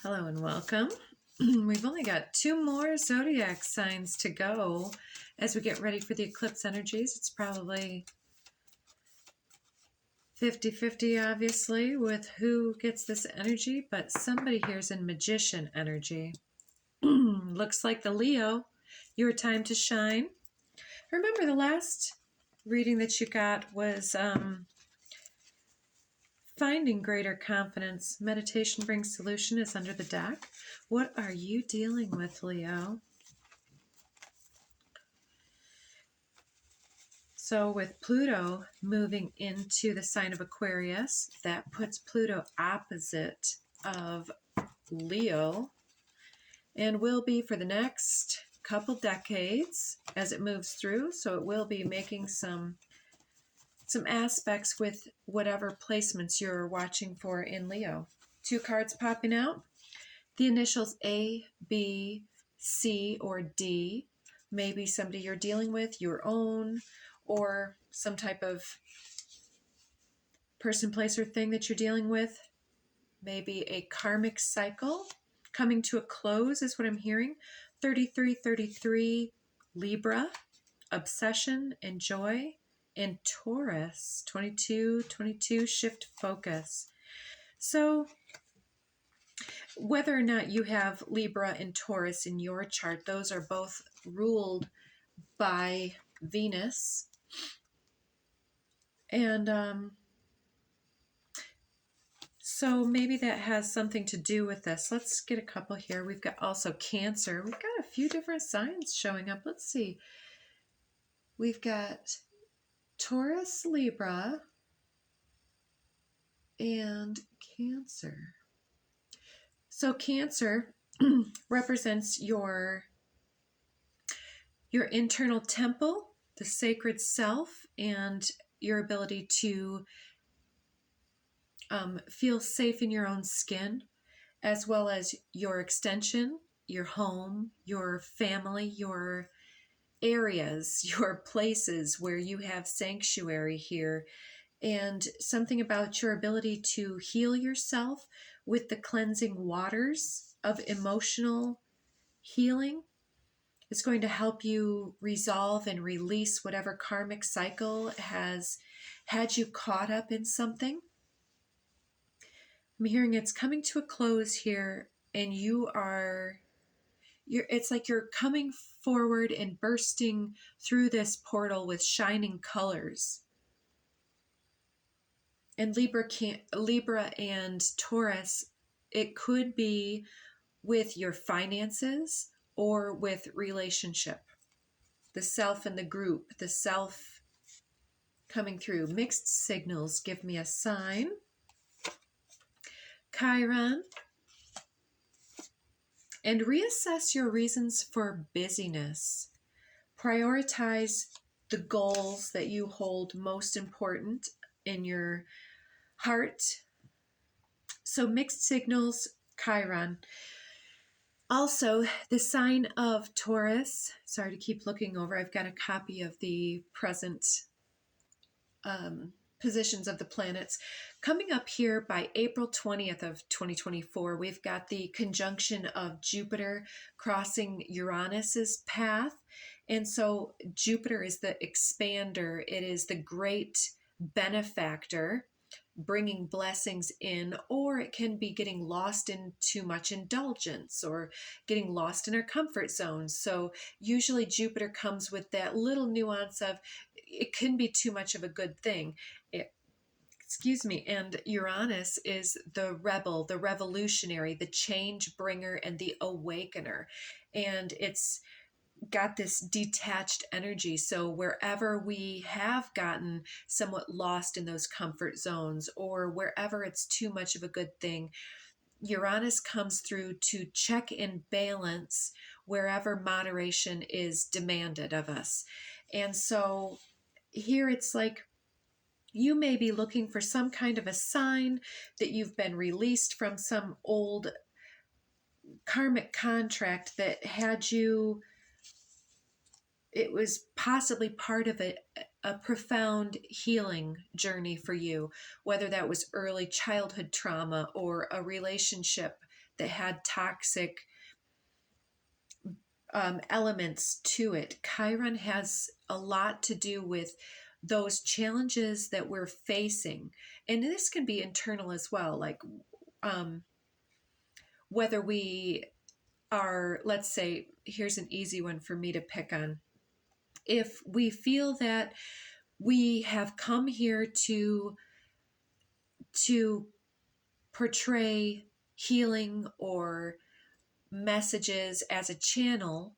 Hello and welcome. We've only got 2 more zodiac signs to go as we get ready for the eclipse energies. It's probably 50-50 obviously with who gets this energy, but somebody here's in magician energy. Looks like the Leo, your time to shine. Remember the last reading that you got was finding greater confidence. Meditation brings solution is under the deck. What are you dealing with, Leo? So with Pluto moving into the sign of Aquarius, that puts Pluto opposite of Leo and will be for the next couple decades as it moves through. So it will be making some aspects with whatever placements you're watching for in Leo. 2 cards popping out. The initials A, B, C, or D. Maybe somebody you're dealing with, your own, or some type of person, place, or thing that you're dealing with. Maybe a karmic cycle coming to a close is what I'm hearing. 3333, Libra, obsession and joy. And Taurus, 2222, shift focus. So whether or not you have Libra and Taurus in your chart, those are both ruled by Venus. And so maybe that has something to do with this. Let's get a couple here. We've got also Cancer. We've got a few different signs showing up. Let's see. We've got Taurus, Libra, and Cancer. So Cancer represents your internal temple, the sacred self, and your ability to feel safe in your own skin, as well as your extension, your home, your family, your areas, your places where you have sanctuary here, and something about your ability to heal yourself with the cleansing waters of emotional healing. It's going to help you resolve and release whatever karmic cycle has had you caught up in something. I'm hearing it's coming to a close here, and it's like you're coming forward and bursting through this portal with shining colors. And Libra and Taurus, it could be with your finances or with relationship. The self and the group, the self coming through. Mixed signals, give me a sign. Chiron. And reassess your reasons for busyness. Prioritize the goals that you hold most important in your heart. So mixed signals, Chiron. Also, the sign of Taurus. Sorry to keep looking over. I've got a copy of the present positions of the planets. Coming up here by April 20th of 2024, we've got the conjunction of Jupiter crossing Uranus's path. And so Jupiter is the expander. It is the great benefactor, bringing blessings in, or it can be getting lost in too much indulgence or getting lost in our comfort zones. So usually Jupiter comes with that little nuance of it can be too much of a good thing. And Uranus is the rebel, the revolutionary, the change bringer, and the awakener. And it's got this detached energy. So wherever we have gotten somewhat lost in those comfort zones, or wherever it's too much of a good thing, Uranus comes through to check and balance wherever moderation is demanded of us. And so here it's like you may be looking for some kind of a sign that you've been released from some old karmic contract that had you. It was possibly part of a profound healing journey for you, whether that was early childhood trauma or a relationship that had toxic elements to it. Chiron has a lot to do with those challenges that we're facing. And this can be internal as well, like whether we are, let's say, here's an easy one for me to pick on. If we feel that we have come here to portray healing or messages as a channel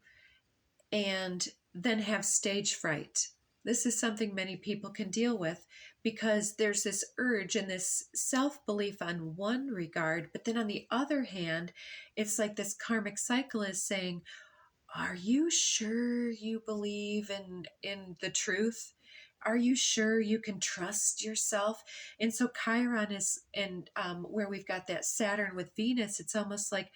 and then have stage fright. This is something many people can deal with because there's this urge and this self-belief on one regard, but then on the other hand, it's like this karmic cycle is saying, are you sure you believe in the truth? Are you sure you can trust yourself? And so Chiron is, and where we've got that Saturn with Venus, it's almost like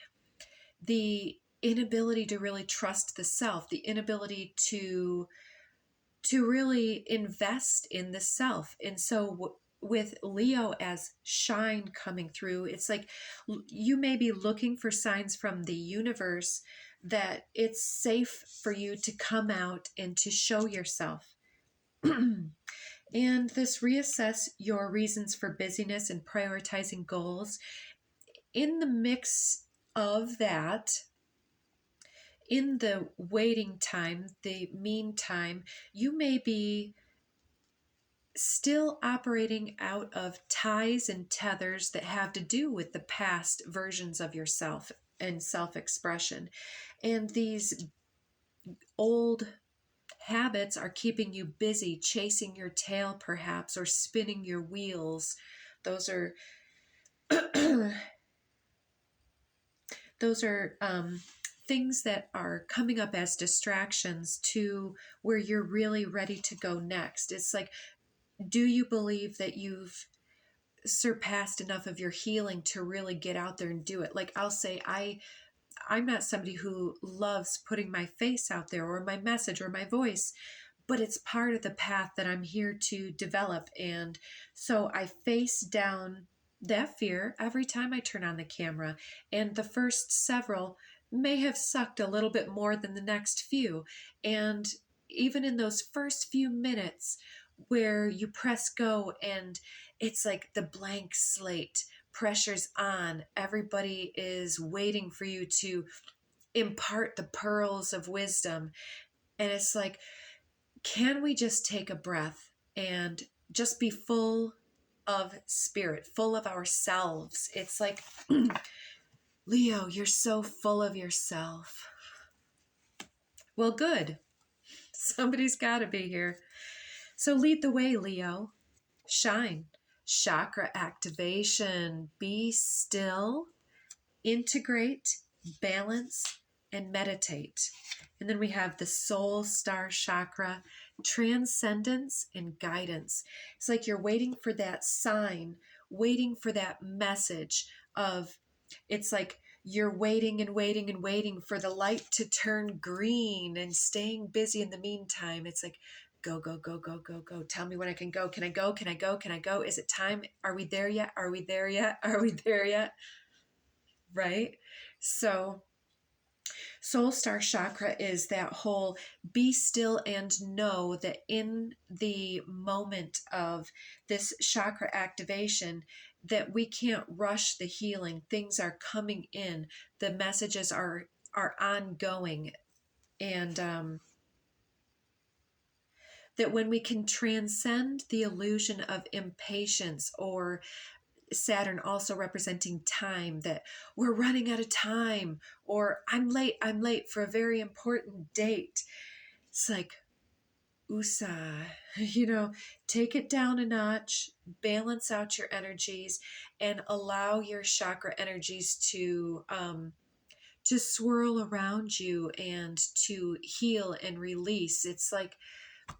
the inability to really trust the self, the inability to really invest in the self. And so with Leo as shine coming through, it's like you may be looking for signs from the universe that it's safe for you to come out and to show yourself. And this reassess your reasons for busyness and prioritizing goals. In the mix of that, in the waiting time, the meantime, you may be still operating out of ties and tethers that have to do with the past versions of yourself and self-expression. And these old habits are keeping you busy, chasing your tail perhaps, or spinning your wheels. Those are things that are coming up as distractions to where you're really ready to go next. It's like, do you believe that you've surpassed enough of your healing to really get out there and do it? Like I'll say, I'm not somebody who loves putting my face out there or my message or my voice, but it's part of the path that I'm here to develop. And so I face down that fear every time I turn on the camera. And the first several may have sucked a little bit more than the next few. And even in those first few minutes where you press go and it's like the blank slate, pressure's on, everybody is waiting for you to impart the pearls of wisdom. And it's like, can we just take a breath and just be full of spirit, full of ourselves? It's like, Leo, you're so full of yourself. Well, good. Somebody's got to be here. So lead the way, Leo. Shine. Chakra activation. Be still. Integrate, balance, and meditate. And then we have the soul star chakra, transcendence and guidance. It's like you're waiting for that sign, waiting for that message of, it's like you're waiting and waiting and waiting for the light to turn green and staying busy in the meantime. It's like, go, go, go, go, go, go. Tell me when I can go. Can I go? Can I go? Can I go? Is it time? Are we there yet? Are we there yet? Are we there yet? Right? So soul star chakra is that whole be still and know that in the moment of this chakra activation that we can't rush the healing. Things are coming in. The messages are ongoing. And that when we can transcend the illusion of impatience, or Saturn also representing time, that we're running out of time, or I'm late for a very important date. It's like, USA, take it down a notch, balance out your energies, and allow your chakra energies to swirl around you and to heal and release. It's like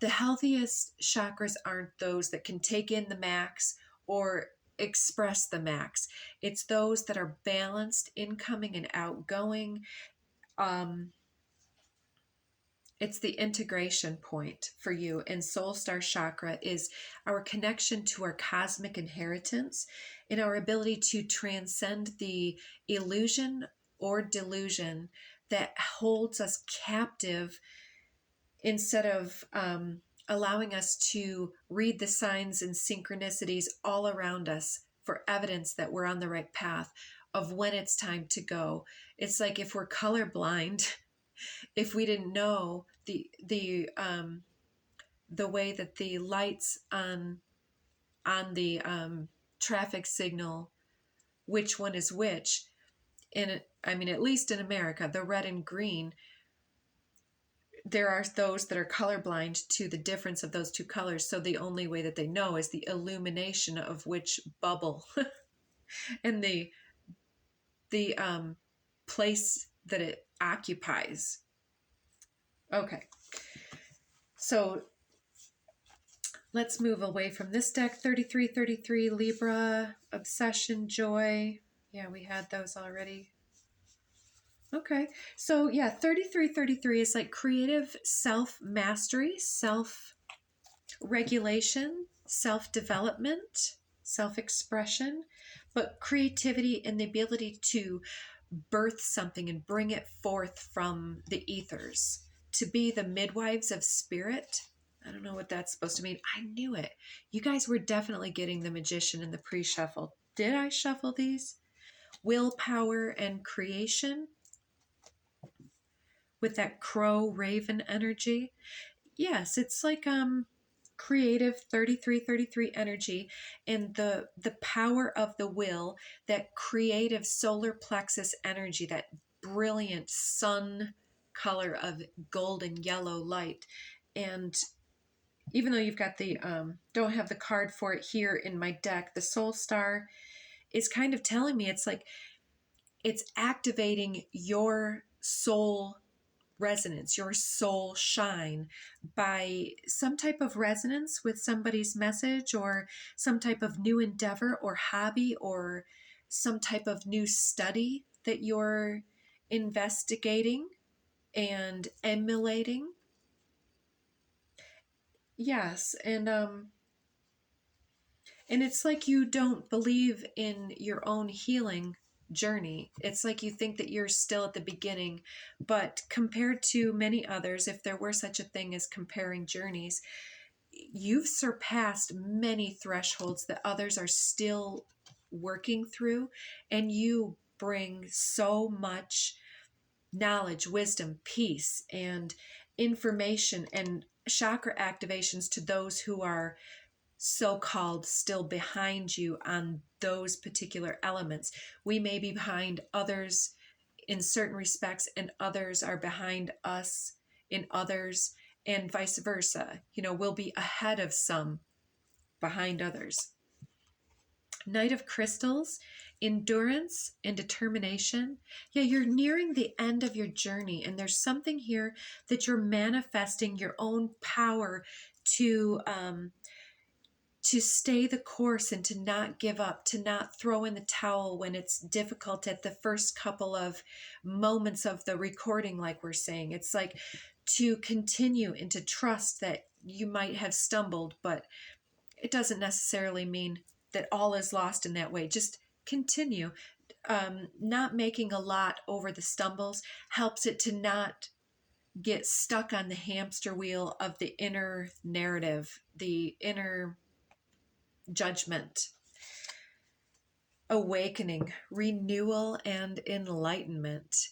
the healthiest chakras aren't those that can take in the max or express the max. It's those that are balanced, incoming and outgoing, It's the integration point for you. And Soul Star Chakra is our connection to our cosmic inheritance and our ability to transcend the illusion or delusion that holds us captive instead of allowing us to read the signs and synchronicities all around us for evidence that we're on the right path of when it's time to go. It's like if we're colorblind, if we didn't know the way that the lights on the traffic signal, which one is which, in I mean, at least in America, the red and green, there are those that are colorblind to the difference of those two colors. So the only way that they know is the illumination of which bubble and the place that it occupies. Okay. So let's move away from this deck. 3333 Libra, Obsession, Joy. Yeah, we had those already. Okay. So yeah, 3333 is like creative self-mastery, self-regulation, self-development, self-expression, but creativity and the ability to birth something and bring it forth from the ethers, to be the midwives of spirit. I don't know what that's supposed to mean. I knew it. You guys were definitely getting the Magician in the pre-shuffle. Did I shuffle these? Willpower and creation with that crow raven energy. Yes, it's like creative 3333 energy and the power of the will, that creative solar plexus energy, that brilliant sun color of golden yellow light. And even though you've got the don't have the card for it here in my deck, the Soul Star is kind of telling me it's like it's activating your soul resonance, your soul shine by some type of resonance with somebody's message or some type of new endeavor or hobby or some type of new study that you're investigating and emulating. Yes, and it's like you don't believe in your own healing journey. It's like you think that you're still at the beginning, but compared to many others, if there were such a thing as comparing journeys, you've surpassed many thresholds that others are still working through, and you bring so much knowledge, wisdom, peace, and information and chakra activations to those who are so-called still behind you on those particular elements. We may be behind others in certain respects, and others are behind us in others, and vice versa. You know, we'll be ahead of some, behind others. Knight of Crystals, endurance and determination. Yeah, you're nearing the end of your journey, and there's something here that you're manifesting your own power to stay the course and to not give up, to not throw in the towel when it's difficult at the first couple of moments of the recording, like we're saying. It's like to continue and to trust that you might have stumbled, but it doesn't necessarily mean that all is lost in that way. Just continue. Not making a lot over the stumbles helps it to not get stuck on the hamster wheel of the inner narrative, the inner judgment. Awakening, renewal, and enlightenment.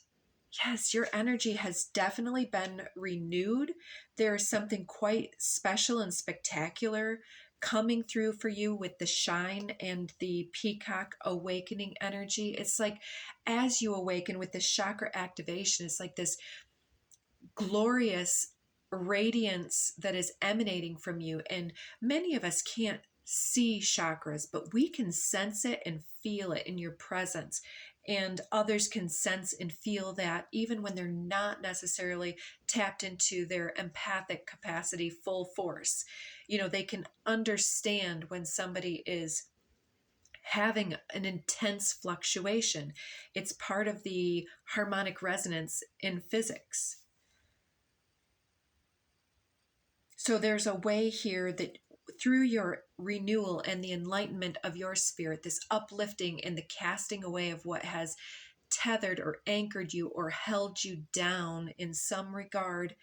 Yes, your energy has definitely been renewed. There is something quite special and spectacular coming through for you with the shine and the peacock awakening energy. It's like as you awaken with the chakra activation, it's like this glorious radiance that is emanating from you. And many of us can't see chakras, but we can sense it and feel it in your presence. And others can sense and feel that even when they're not necessarily tapped into their empathic capacity full force. You know, they can understand when somebody is having an intense fluctuation. It's part of the harmonic resonance in physics. So there's a way here that through your renewal and the enlightenment of your spirit, this uplifting and the casting away of what has tethered or anchored you or held you down in some regard,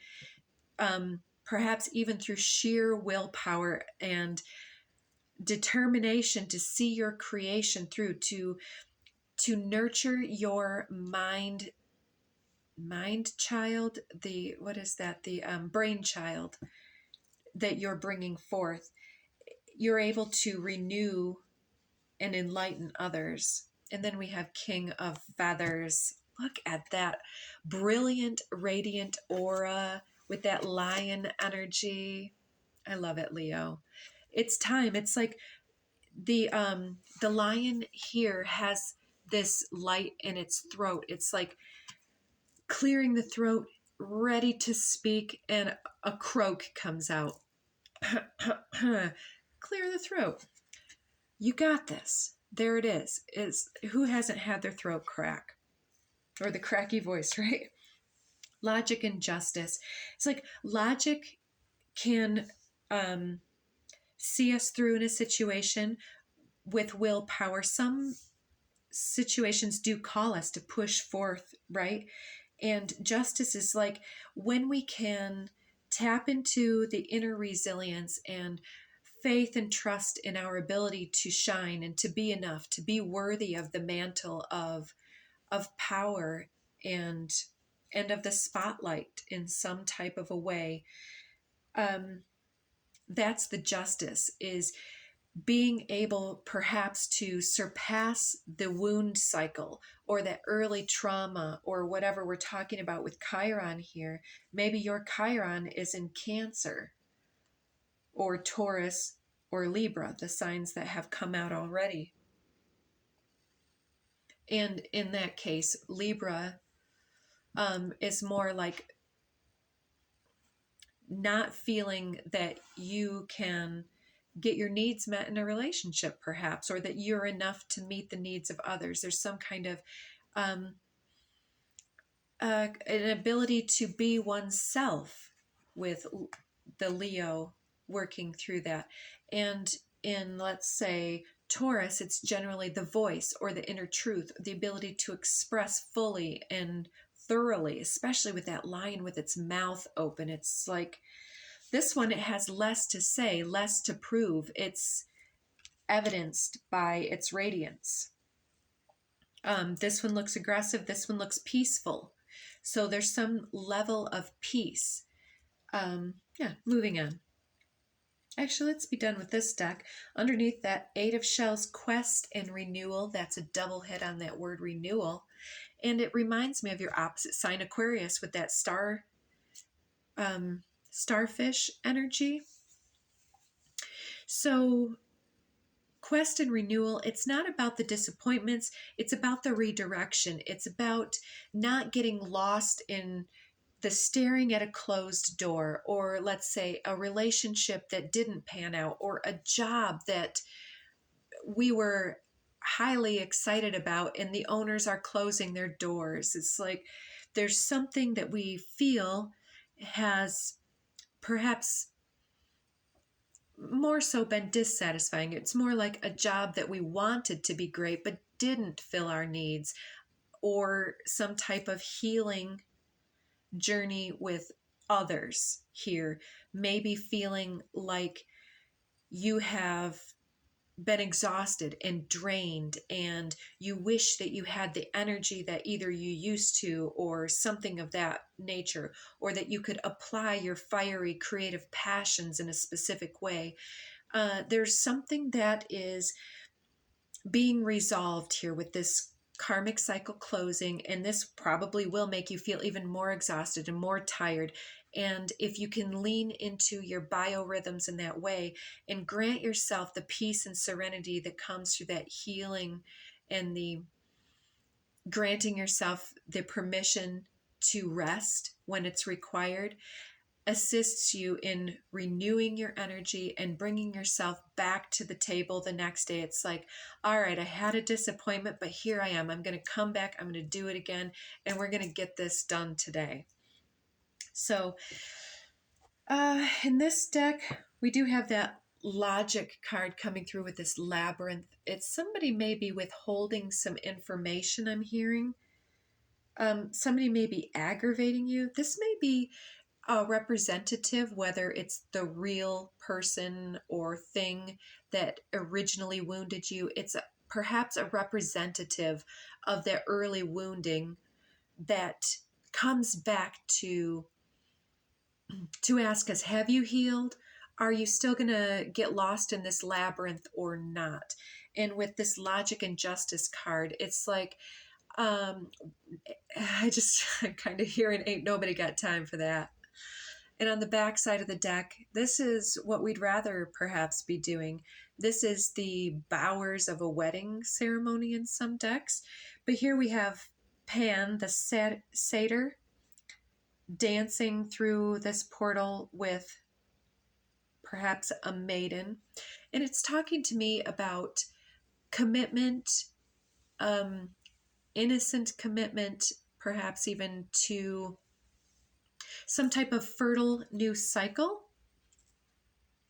perhaps even through sheer willpower and determination to see your creation through, to nurture your mind child, the what is that, the brain child that you're bringing forth. You're able to renew and enlighten others. And then we have King of Feathers. Look at that brilliant, radiant aura with that lion energy. I love it, Leo. It's time. It's like the lion here has this light in its throat. It's like clearing the throat, ready to speak, and a croak comes out. Clear the throat. You got this. There it is. Who hasn't had their throat crack? Or the cracky voice, right? Logic and justice. It's like logic can see us through in a situation with willpower. Some situations do call us to push forth, right? And justice is like when we can tap into the inner resilience and faith and trust in our ability to shine and to be enough, to be worthy of the mantle of power and of the spotlight in some type of a way. That's the justice, is being able perhaps to surpass the wound cycle or that early trauma or whatever we're talking about with Chiron here. Maybe your Chiron is in Cancer or Taurus or Libra, the signs that have come out already. And in that case, Libra is more like not feeling that you can get your needs met in a relationship, perhaps, or that you're enough to meet the needs of others. There's some kind of an ability to be oneself with the Leo working through that. And in, let's say, Taurus, it's generally the voice or the inner truth, the ability to express fully and thoroughly, especially with that lion with its mouth open. It's like this one, it has less to say, less to prove. It's evidenced by its radiance. This one looks aggressive. This one looks peaceful. So there's some level of peace. Moving on. Actually, let's be done with this deck. Underneath that, 8 of Shells, Quest and Renewal. That's a double hit on that word renewal. And it reminds me of your opposite sign, Aquarius, with that starfish energy. So Quest and renewal, it's not about the disappointments, it's about the redirection. It's about not getting lost in the staring at a closed door, or let's say a relationship that didn't pan out, or a job that we were highly excited about and the owners are closing their doors. It's like there's something that we feel has perhaps more so been dissatisfying. It's more like a job that we wanted to be great but didn't fill our needs, or some type of healing journey with others here. Maybe feeling like you have been exhausted and drained and you wish that you had the energy that either you used to or something of that nature, or that you could apply your fiery creative passions in a specific way. There's something that is being resolved here with this karmic cycle closing, and this probably will make you feel even more exhausted and more tired. And if you can lean into your biorhythms in that way and grant yourself the peace and serenity that comes through that healing, and the granting yourself the permission to rest when it's required, assists you in renewing your energy and bringing yourself back to the table the next day. It's like, all right, I had a disappointment, but here I am. I'm going to come back. I'm going to do it again. And we're going to get this done today. So In this deck, we do have that logic card coming through with this labyrinth. It's somebody maybe withholding some information, I'm hearing. Somebody may be aggravating you. This may be a representative, whether it's the real person or thing that originally wounded you. It's perhaps a representative of that early wounding that comes back to ask us, have you healed? Are you still going to get lost in this labyrinth or not? And with this logic and justice card, it's like, I just kind of hearing ain't nobody got time for that. And on the back side of the deck, this is what we'd rather perhaps be doing. This is the bowers of a wedding ceremony in some decks. But here we have Pan, the satyr, dancing through this portal with perhaps a maiden. And it's talking to me about commitment, innocent commitment, perhaps even to some type of fertile new cycle.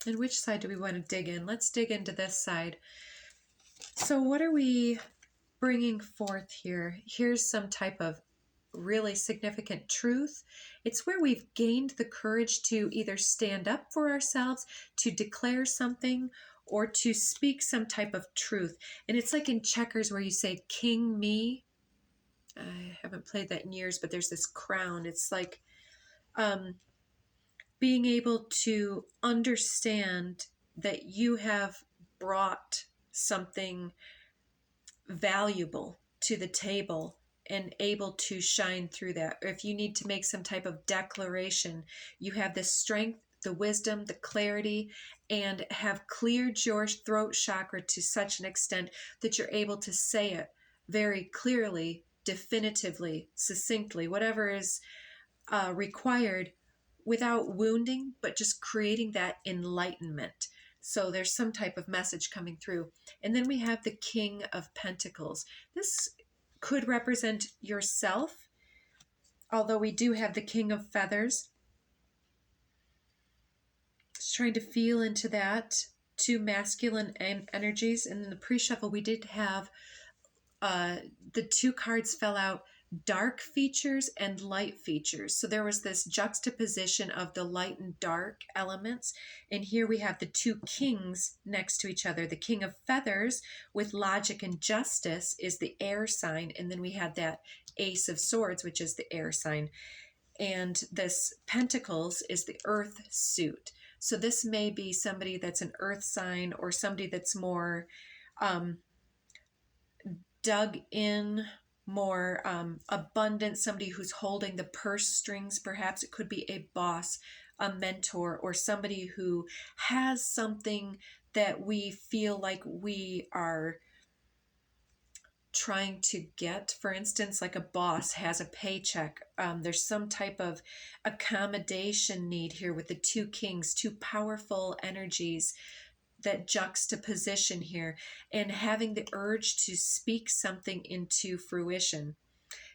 And which side do we want to dig in? Let's dig into this side. So what are we bringing forth here? Here's some type of really significant truth. It's where we've gained the courage to either stand up for ourselves, to declare something, or to speak some type of truth. And it's like in checkers where you say, "King me." I haven't played that in years, but there's this crown. It's like being able to understand that you have brought something valuable to the table and able to shine through that. Or if you need to make some type of declaration, you have the strength, the wisdom, the clarity, and have cleared your throat chakra to such an extent that you're able to say it very clearly, definitively, succinctly, whatever is required, without wounding, but just creating that enlightenment. So there's some type of message coming through. And then we have the King of Pentacles. This could represent yourself, although we do have the King of Feathers. Just trying to feel into that. Two masculine energies. And in the pre-shuffle, we did have the two cards fell out, dark features and light features. So there was this juxtaposition of the light and dark elements. And here we have the two kings next to each other. The King of Feathers with logic and justice is the air sign. And then we had that Ace of Swords, which is the air sign. And this Pentacles is the earth suit. So this may be somebody that's an earth sign or somebody that's more dug in, more abundant, somebody who's holding the purse strings. Perhaps it could be a boss, a mentor, or somebody who has something that we feel like we are trying to get. For instance, like a boss has a paycheck. There's some type of accommodation need here with the two kings, two powerful energies, that juxtaposition here, and having the urge to speak something into fruition.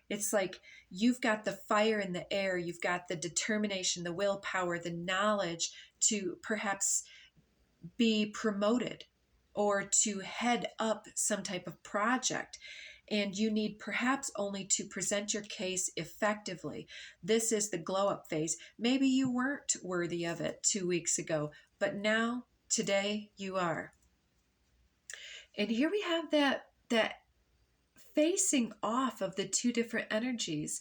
It's like you've got the fire in the air, you've got the determination, the willpower, the knowledge to perhaps be promoted or to head up some type of project. And you need perhaps only to present your case effectively. This is the glow up phase. Maybe you weren't worthy of it 2 weeks ago, but now, today, you are. And here we have that facing off of the two different energies,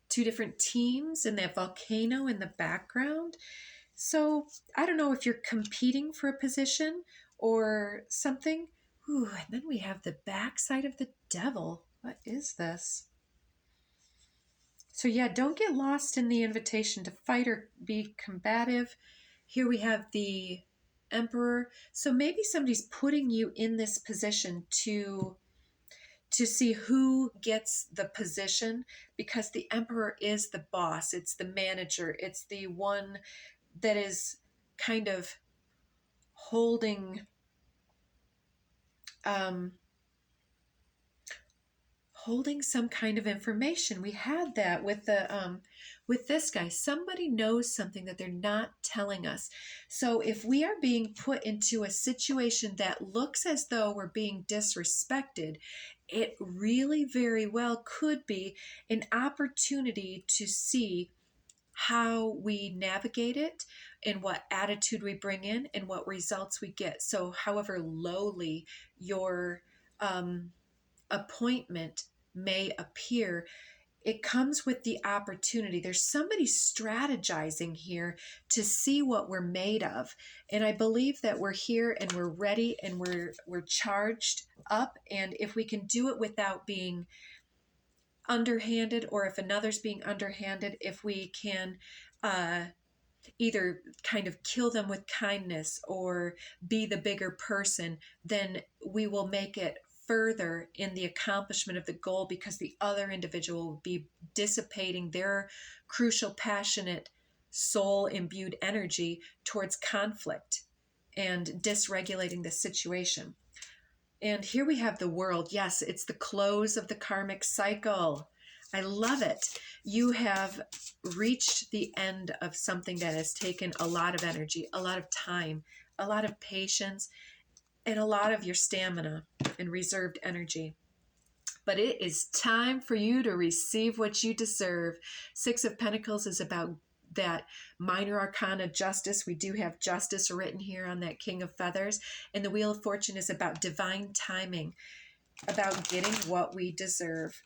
two different teams, and that volcano in the background. So I don't know if you're competing for a position or something. Ooh, and then we have the backside of the devil. What is this? So yeah, don't get lost in the invitation to fight or be combative. Here we have the Emperor. So maybe somebody's putting you in this position to see who gets the position, because the Emperor is the boss. It's the manager. It's the one that is kind of holding holding some kind of information. We had that with this guy. Somebody knows something that they're not telling us. So if we are being put into a situation that looks as though we're being disrespected, it really very well could be an opportunity to see how we navigate it and what attitude we bring in and what results we get. So however lowly your appointment may appear, it comes with the opportunity. There's somebody strategizing here to see what we're made of. And I believe that we're here and we're ready and we're charged up. And if we can do it without being underhanded, or if another's being underhanded, if we can either kind of kill them with kindness or be the bigger person, then we will make it further in the accomplishment of the goal, because the other individual will be dissipating their crucial, passionate, soul imbued energy towards conflict and dysregulating the situation. And here we have the world. Yes, it's the close of the karmic cycle. I love it. You have reached the end of something that has taken a lot of energy, a lot of time, a lot of patience, and a lot of your stamina and reserved energy. But it is time for you to receive what you deserve. Six of Pentacles is about that minor arcana justice. We do have justice written here on that King of Feathers. And the Wheel of Fortune is about divine timing, about getting what we deserve.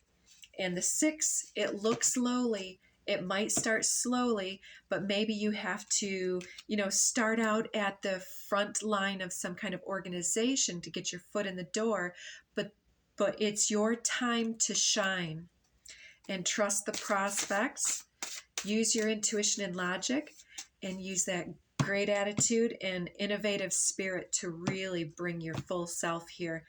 And the 6, it looks lowly. It might start slowly, but maybe you have to, start out at the front line of some kind of organization to get your foot in the door. But it's your time to shine, and trust the prospects. Use your intuition and logic, and use that great attitude and innovative spirit to really bring your full self here.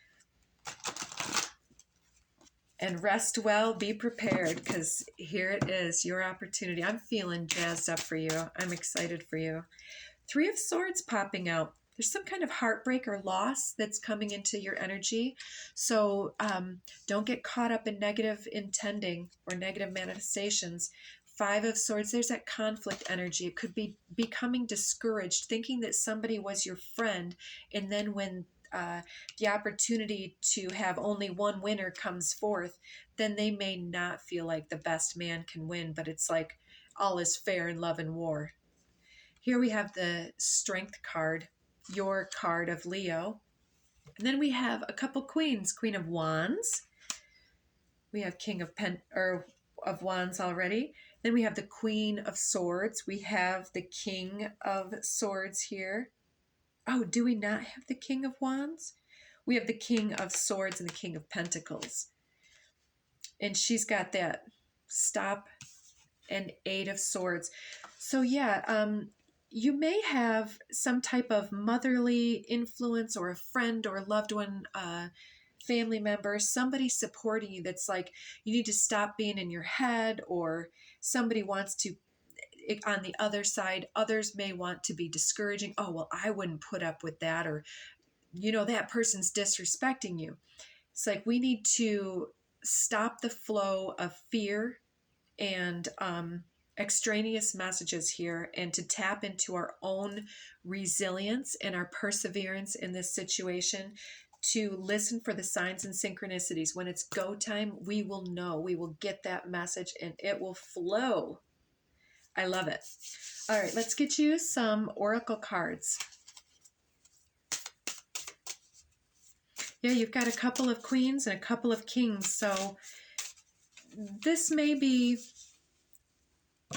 And rest well, be prepared, because here it is, your opportunity. I'm feeling jazzed up for you. I'm excited for you. 3 of Swords popping out. There's some kind of heartbreak or loss that's coming into your energy. So don't get caught up in negative intending or negative manifestations. 5 of Swords, there's that conflict energy. It could be becoming discouraged, thinking that somebody was your friend, and then when the opportunity to have only one winner comes forth, then they may not feel like the best man can win, but it's like all is fair in love and war. Here we have the Strength card, your card of Leo. And then we have a couple queens, Queen of Wands. We have King of of Wands already. Then we have the Queen of Swords. We have the King of Swords here. Oh, do we not have the King of Wands? We have the King of Swords and the King of Pentacles. And she's got that stop and 8 of Swords. So yeah, you may have some type of motherly influence, or a friend or loved one, family member, somebody supporting you that's like, you need to stop being in your head, or somebody wants to, on the other side, others may want to be discouraging. Oh, well, I wouldn't put up with that, or, that person's disrespecting you. It's like we need to stop the flow of fear and extraneous messages here, and to tap into our own resilience and our perseverance in this situation, to listen for the signs and synchronicities. When it's go time, we will know, we will get that message, and it will flow. I love it. All right, let's get you some oracle cards. Yeah, you've got a couple of queens and a couple of kings. So this may be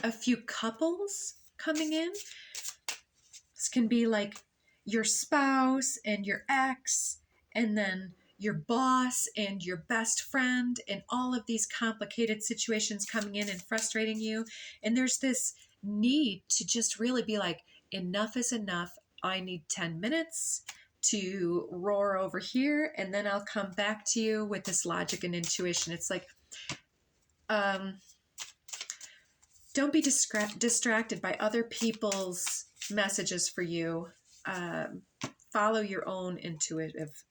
a few couples coming in. This can be like your spouse and your ex, and then your boss and your best friend, and all of these complicated situations coming in and frustrating you. And there's this need to just really be like, enough is enough. I need 10 minutes to roar over here, and then I'll come back to you with this logic and intuition. It's like, don't be distracted by other people's messages for you. Follow your own intuitive.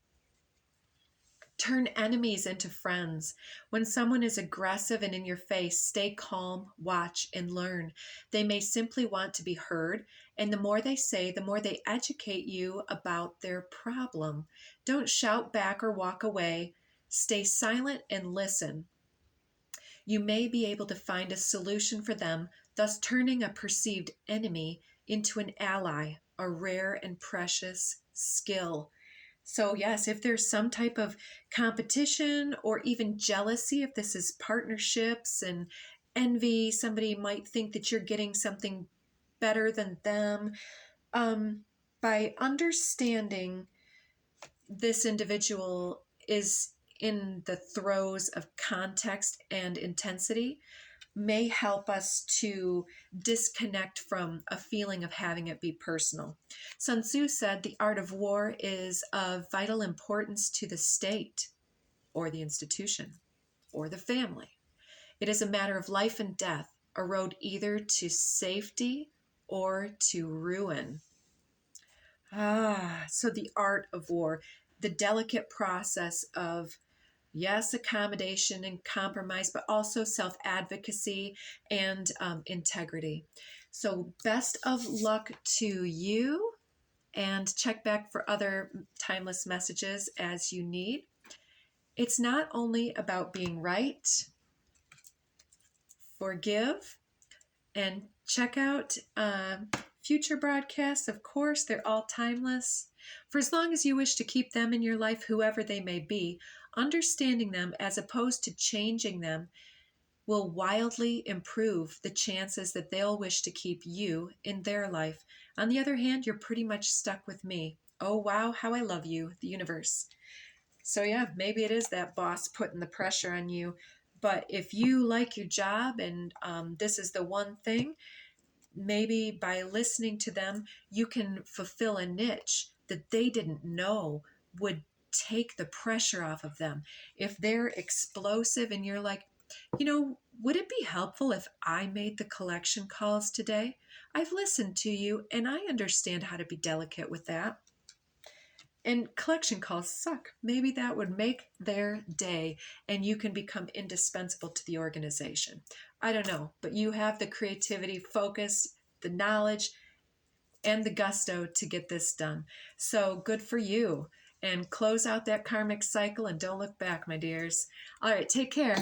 Turn enemies into friends. When someone is aggressive and in your face, stay calm, watch, and learn. They may simply want to be heard, and the more they say, the more they educate you about their problem. Don't shout back or walk away. Stay silent and listen. You may be able to find a solution for them, thus turning a perceived enemy into an ally, a rare and precious skill. So, yes, if there's some type of competition or even jealousy, if this is partnerships and envy, somebody might think that you're getting something better than them. By understanding this individual is in the throes of context and intensity, may help us to disconnect from a feeling of having it be personal. Sun Tzu said the art of war is of vital importance to the state or the institution or the family. It is a matter of life and death, a road either to safety or to ruin. So the art of war, the delicate process of, yes, accommodation and compromise, but also self-advocacy and integrity. So best of luck to you, and check back for other timeless messages as you need. It's not only about being right. Forgive, and check out future broadcasts. Of course, they're all timeless. For as long as you wish to keep them in your life, whoever they may be, understanding them as opposed to changing them will wildly improve the chances that they'll wish to keep you in their life. On the other hand, you're pretty much stuck with me. Oh, wow, how I love you, the universe. So yeah, maybe it is that boss putting the pressure on you. But if you like your job and this is the one thing, maybe by listening to them, you can fulfill a niche that they didn't know would take the pressure off of them. If they're explosive and you're like, would it be helpful if I made the collection calls today? I've listened to you and I understand how to be delicate with that. And collection calls suck. Maybe that would make their day and you can become indispensable to the organization. I don't know, but you have the creativity, focus, the knowledge, and the gusto to get this done. So good for you. And close out that karmic cycle and don't look back, my dears. All right, take care.